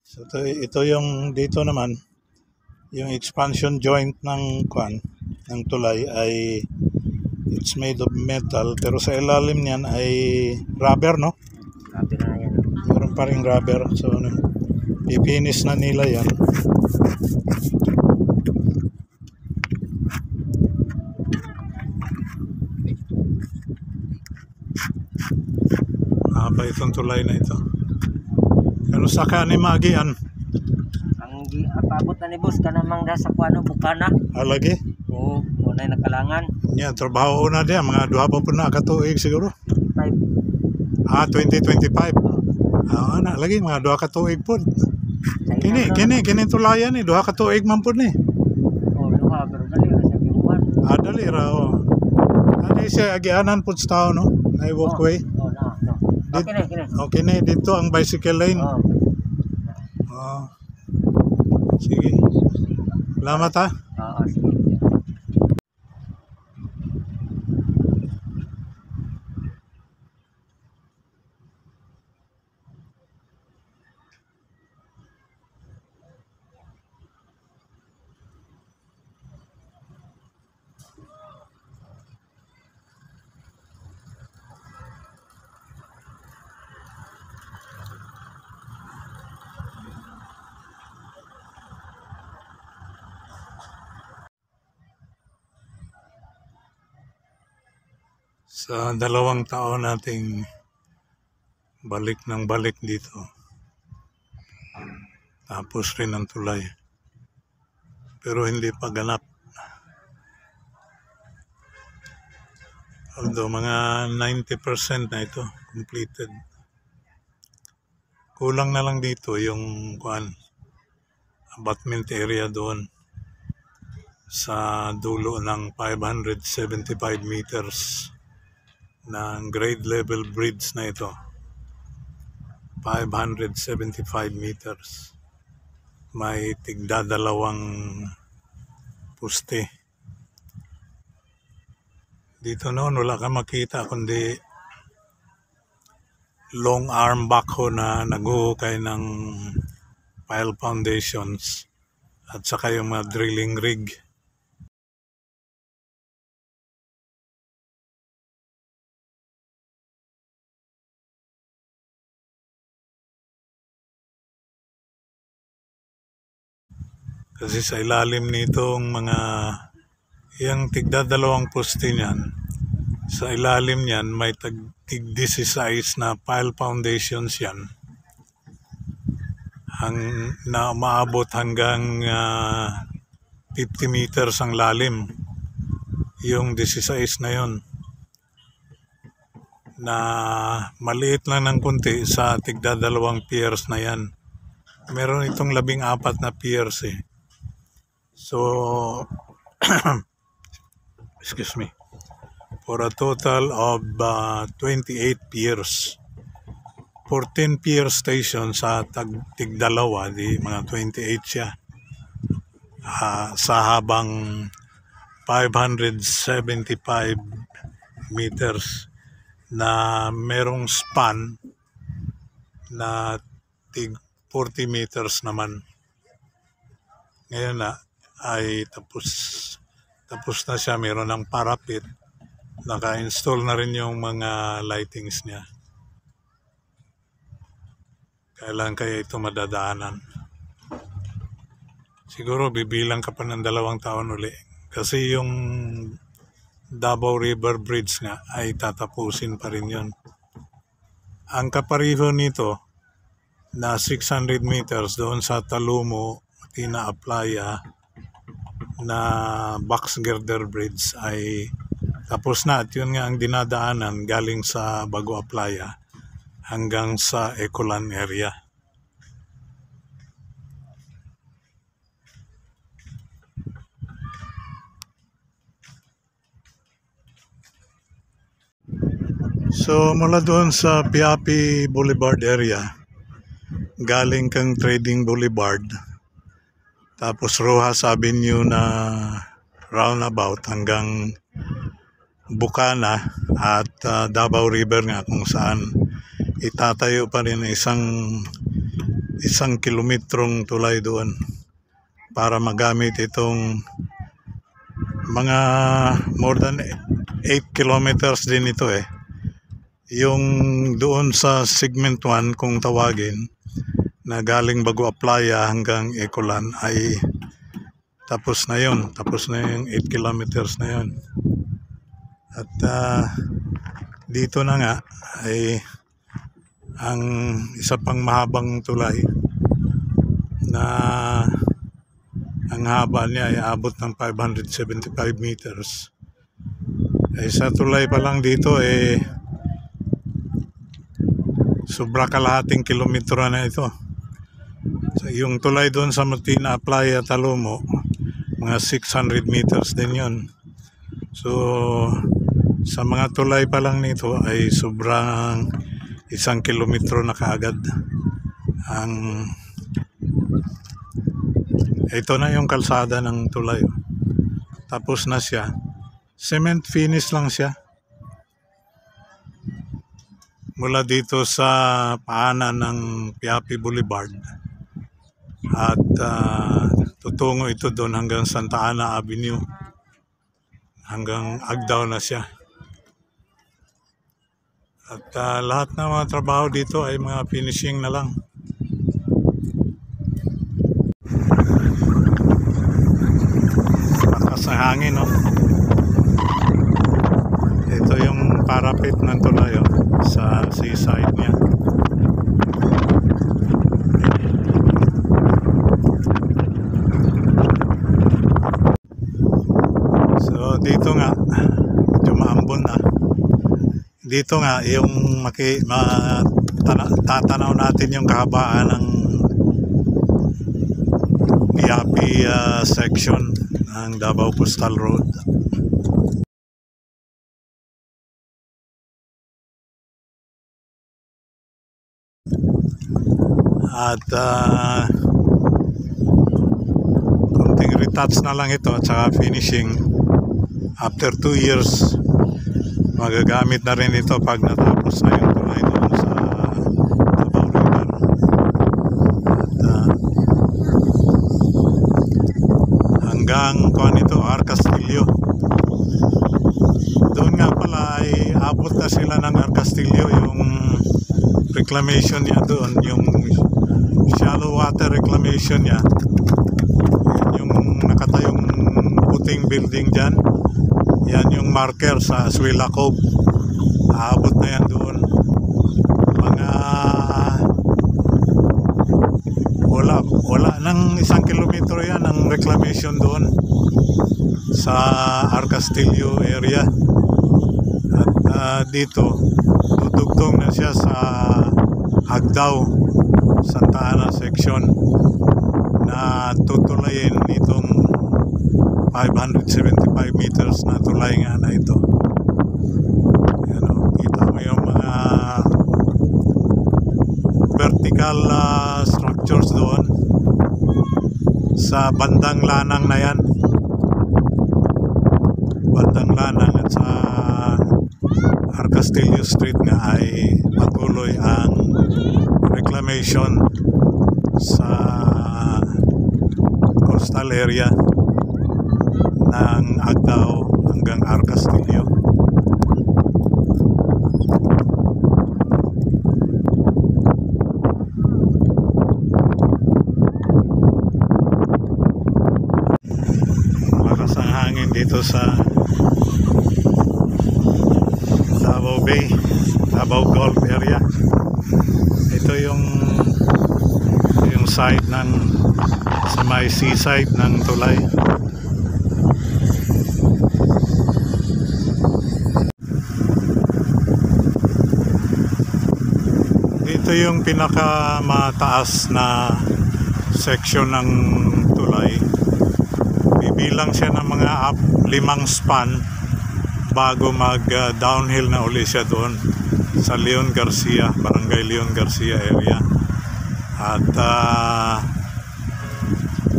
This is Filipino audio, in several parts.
So ito yung dito naman, yung expansion joint ng ng tulay ay it's made of metal pero sa ilalim niyan ay rubber, no? Rubber na yan. Meron pa ring rubber. So ipinis na nila yan. Haba itong tulay na ito. Pero saka ni Magian. Ang paabot na ni boss ka namang sa kuano bukana. Alagi? Oo, muna yung nakalangan. Yan, trabaho na diyan. Mga duha pa po na katuig siguro. 2025. Na lagi mga duha ka tuig po. Kini tulayan ni duha ka tuig man po ni. Oh, duha pero dali ra sa biruan. Dali ra oh. Ani siya agianan po sa tao, no? Na walkway. Oh, no. Kini. Okay na dito ang bicycle lane. Oh. Sige. Salamat ha. Sige. Sa 2 taon nating balik ng balik dito. Tapos rin ang tulay. Pero hindi pa ganap. Although mga 90% na ito completed. Kulang na lang dito yung abutment area doon sa dulo ng 575 meters ng grade level bridge na ito. 575 meters. May tigdadalawang poste. Dito noon wala ka makita kundi long arm backhoe na naghuhukay ng pile foundations at saka yung mga drilling rig. Kasi sa ilalim nitong yung tigdadalawang poste niyan, sa ilalim niyan may tig-16 na pile foundations yan. Na maabot hanggang 50 meters ang lalim. Yung 16 na yon na maliit lang ng kunti sa tigdadalawang piers na yan. Meron itong 14 na piers eh. So, excuse me, for a total of 28 piers. 14 pier stations sa tigdalawa, di mga 28 siya. Sa habang 575 meters na merong span na tig 40 meters naman. Ngayon na ay tapos na siya, meron ng parapet. Naka-install na rin yung mga lightings niya. Kailan kaya ito madadaanan? Siguro bibilang ka pa ng 2 taon uli. Kasi yung Davao River Bridge nga ay tatapusin pa rin yun. Ang kapariho nito na 600 meters doon sa Talumo, Tina Aplaya na box girder bridge ay tapos na. At yun nga ang dinadaanan galing sa Bago Aplaya hanggang sa Ecolan area. So mula doon sa Piapi Boulevard area, galing kang Trading Boulevard, tapos Rojas Avenue na roundabout hanggang Bukana at Davao River nga kung saan itatayo pa rin isang 1 kilometrong tulay doon para magamit itong mga more than 8 kilometers din ito eh. Yung doon sa segment 1 kung tawagin na galing Bago Aplaya hanggang Ecolan ay tapos na yung 8 kilometers na yun. At dito na nga ay ang isa pang mahabang tulay na ang haba niya ay abot ng 575 meters. Ay sa tulay pa lang dito sobra kalahating kilometro na ito. So, yung tulay doon sa Martina Playa Talomo, mga 600 meters din yun. So sa mga tulay pa lang nito ay sobrang 1 kilometro na kaagad. Ito na yung kalsada ng tulay. Tapos na siya. Cement finish lang siya. Mula dito sa paanan ng Piapi Boulevard. At tutungo ito doon hanggang Santa Ana Avenue. Hanggang Agdao na siya. At lahat ng mga trabaho dito ay mga finishing na lang. Lakas ng hangin, no? Ito yung parapet ng tulay sa seaside niya. So dito nga, maambon na. Dito nga yung tatanaw natin yung kahabaan ng Piapi section ng Davao Coastal Road. At konting retouch na lang ito at saka finishing. After 2 years magagamit na rin ito pag natapos na yung tulay doon sa Davao River. At hanggang Arcastillo. Doon nga pala ay abot na sila ng Arcastillo yung reclamation niya doon, yung shallow water reclamation niya. Yung nakatayong puting building dyan, yan yung marker sa Aswila Cove. Aabot na yan doon. Mga wala ng 1 kilometro yan ang reclamation doon sa Arcastillo area. At dito tutugtong na siya sa Agdao Santa Ana section na tutulayin itong 575 meters na tulay nga na ito. Yan, kita mo yung mga vertical structures doon sa bandang Lanang na yan. Bandang Lanang at sa Arcastillo Street nga ay patuloy ang reclamation sa coastal area ng Agdao hanggang Arcastillo. Malakas ang hangin dito sa Davao Bay, Davao Gulf area. Ito yung side ng sa may seaside ng tulay. Ito yung pinakamataas na section ng tulay. Bibilang siya ng mga 5 span bago mag downhill na uli siya doon sa Leon Garcia, Barangay Leon Garcia area. At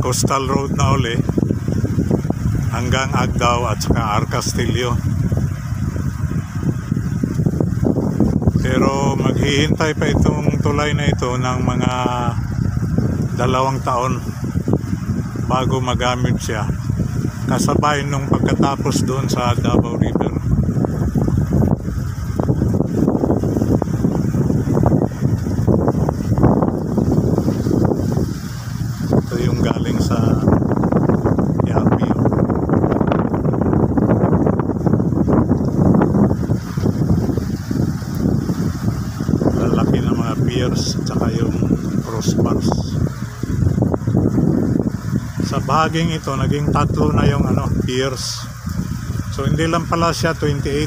coastal road na uli hanggang Agdao at saka Arcastillo. Pero maghihintay pa itong tulay na ito ng mga 2 taon bago magamit siya, kasabay nung pagkatapos doon sa Davao River. Ito yung galing sa Yapio. Lalaki ng mga piers at saka yung crossbars. Sa bahaging ito, naging 3 na yung piers. So hindi lang pala siya 28.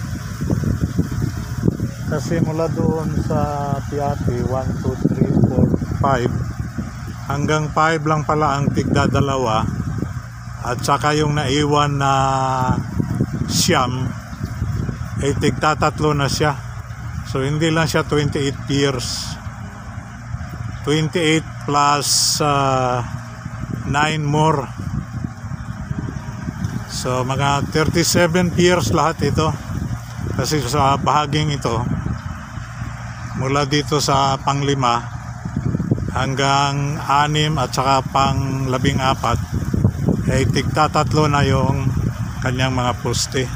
Kasi mula doon sa Piati, 1, 2, 3, 4, 5. Hanggang 5 lang pala ang tigdadalawa. At saka yung naiwan na siyam, ay tigtatatlo na siya. So hindi lang siya 28 piers. 28 plus 9 more. So mga 37 piers lahat ito. Kasi sa bahaging ito, mula dito sa pang-5 hanggang 6 at saka pang-14 ay tigtatatlo na yung kanyang mga poste.